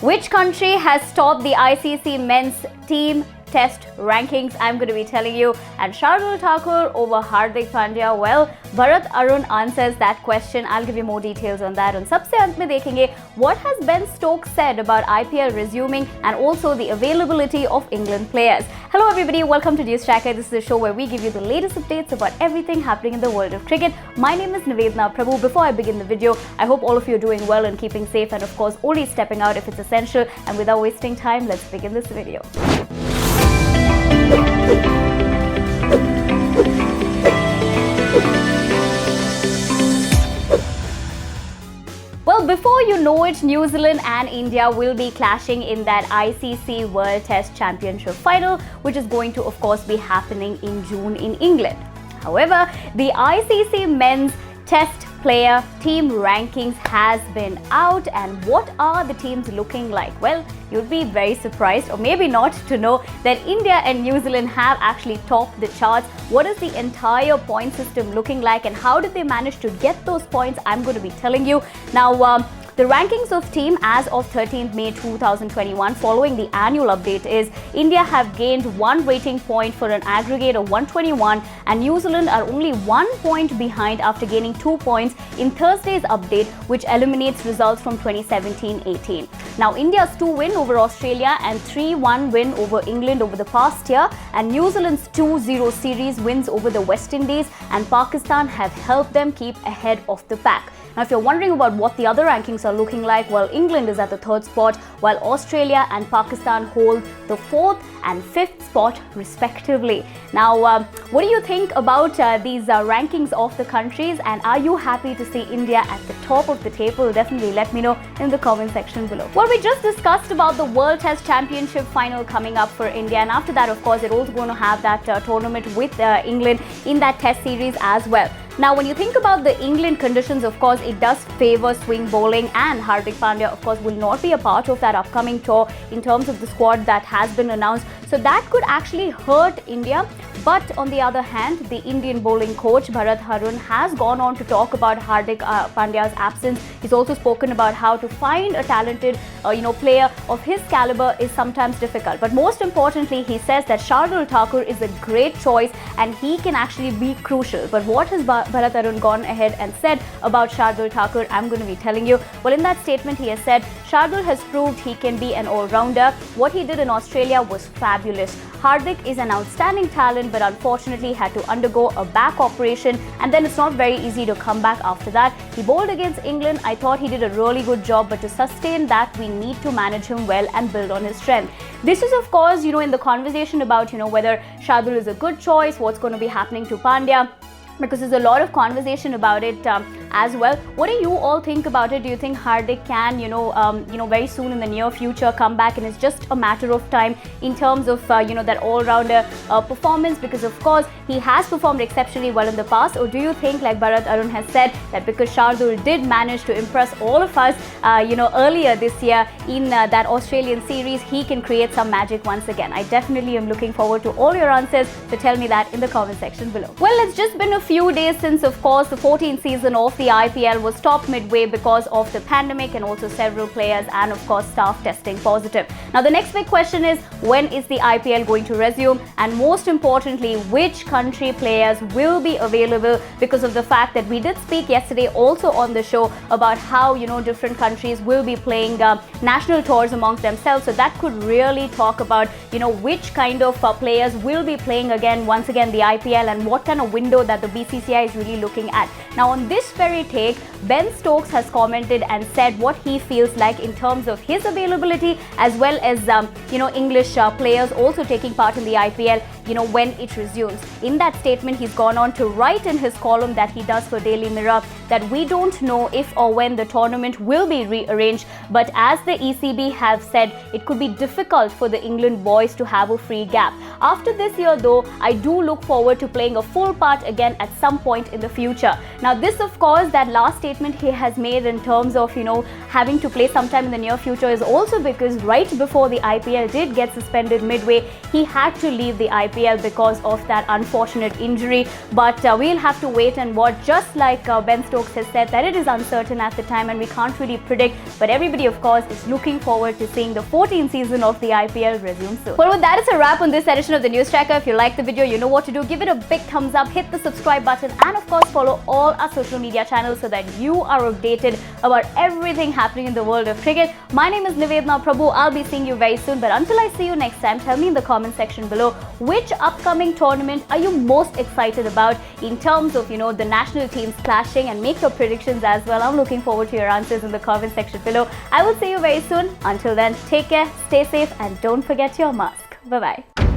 Which country has topped the ICC men's team test rankings? I'm going to be telling you. And Shardul Thakur over Hardik Pandya. Well, Bharat Arun answers that question. I'll give you more details on that. And sabse ant mein dekhenge what has Ben Stokes said about IPL resuming and also the availability of England players. Hello everybody, welcome to News Tracker. This is a show where we give you the latest updates about everything happening in the world of cricket. My name is Nivedna Prabhu. Before I begin the video, I hope all of you are doing well and keeping safe, and of course only stepping out if it's essential. And without wasting time, let's begin this video. Well, before you know it, New Zealand and India will be clashing in that ICC World Test Championship final, which is going to, of course, be happening in June in England. However, the ICC Men's Test Player Team Rankings has been out, and what are the teams looking like? Well, you'd be very surprised, or maybe not, to know that India and New Zealand have actually topped the charts. What is the entire point system looking like, and how did they manage to get those points? I'm going to be telling you. Now, the rankings of team as of 13th May 2021 following the annual update is India have gained 1 rating point for an aggregate of 121, and New Zealand are only 1 point behind after gaining 2 points in Thursday's update, which eliminates results from 2017-18. Now, India's 2 win over Australia and 3-1 win over England over the past year, and New Zealand's 2-0 series wins over the West Indies and Pakistan have helped them keep ahead of the pack. Now, if you're wondering about what the other rankings are looking like, well, England is at the 3rd spot, while Australia and Pakistan hold the 4th and 5th spot respectively. Now, what do you think about these rankings of the countries, and are you happy to see India at the top of the table? Definitely let me know in the comment section below. Well, we just discussed about the World Test Championship final coming up for India, and after that, of course, they're also going to have that tournament with England in that test series as well. Now, when you think about the England conditions, of course, it does favor swing bowling, and Hardik Pandya, of course, will not be a part of that upcoming tour in terms of the squad that has been announced. So that could actually hurt India. But on the other hand, the Indian bowling coach Bharat Arun has gone on to talk about Hardik Pandya's absence. He's also spoken about how to find a talented player of his caliber is sometimes difficult. But most importantly, he says that Shardul Thakur is a great choice and he can actually be crucial. But what has Bharat Arun gone ahead and said about Shardul Thakur? I'm going to be telling you. Well, in that statement, he has said, Shardul has proved he can be an all-rounder. What he did in Australia was fabulous. Hardik is an outstanding talent, but unfortunately had to undergo a back operation, and then it's not very easy to come back after that. He bowled against England. I thought he did a really good job, but to sustain that, we need to manage him well and build on his strength. This is, of course, in the conversation about, whether Shardul is a good choice, what's going to be happening to Pandya, because there's a lot of conversation about it as well. What do you all think about it? Do you think Hardik can, very soon in the near future come back, and it's just a matter of time in terms of, that all-rounder performance? Because, of course, he has performed exceptionally well in the past. Or do you think, like Bharat Arun has said, that because Shardul did manage to impress all of us, earlier this year in that Australian series, he can create some magic once again? I definitely am looking forward to all your answers, so tell me that in the comment section below. Well, it's just been a few days since, of course, the 14th season of the IPL was stopped midway because of the pandemic, and also several players and, of course, staff testing positive. Now, the next big question is, when is the IPL going to resume? And most importantly, which country players will be available? Because of the fact that we did speak yesterday also on the show about how, different countries will be playing national tours amongst themselves. So that could really talk about, which kind of players will be playing once again the IPL, and what kind of window that the BCCI is really looking at. Now, on this very take, Ben Stokes has commented and said what he feels like in terms of his availability, as well as English players also taking part in the IPL, when it resumes. In that statement, he's gone on to write in his column that he does for Daily Mirror that we don't know if or when the tournament will be rearranged, but as the ECB have said, it could be difficult for the England boys to have a free gap. After this year, though, I do look forward to playing a full part again at some point in the future. Now, this, of course, that last statement he has made in terms of, having to play sometime in the near future is also because right before the IPL did get suspended midway, he had to leave the IPL IPL because of that unfortunate injury. But we'll have to wait and watch. Just like Ben Stokes has said, that it is uncertain at the time and we can't really predict. But everybody, of course, is looking forward to seeing the 14th season of the IPL resume soon. Well, with that, it's a wrap on this edition of the News Tracker. If you like the video, you know what to do. Give it a big thumbs up, hit the subscribe button, and of course, follow all our social media channels so that you are updated about everything happening in the world of cricket. My name is Nivedna Prabhu. I'll be seeing you very soon. But until I see you next time, tell me in the comment section below, which upcoming tournament are you most excited about in terms of, the national teams clashing, and make your predictions as well. I'm looking forward to your answers in the comment section below. I will see you very soon. Until then, take care, stay safe, and don't forget your mask. Bye-bye.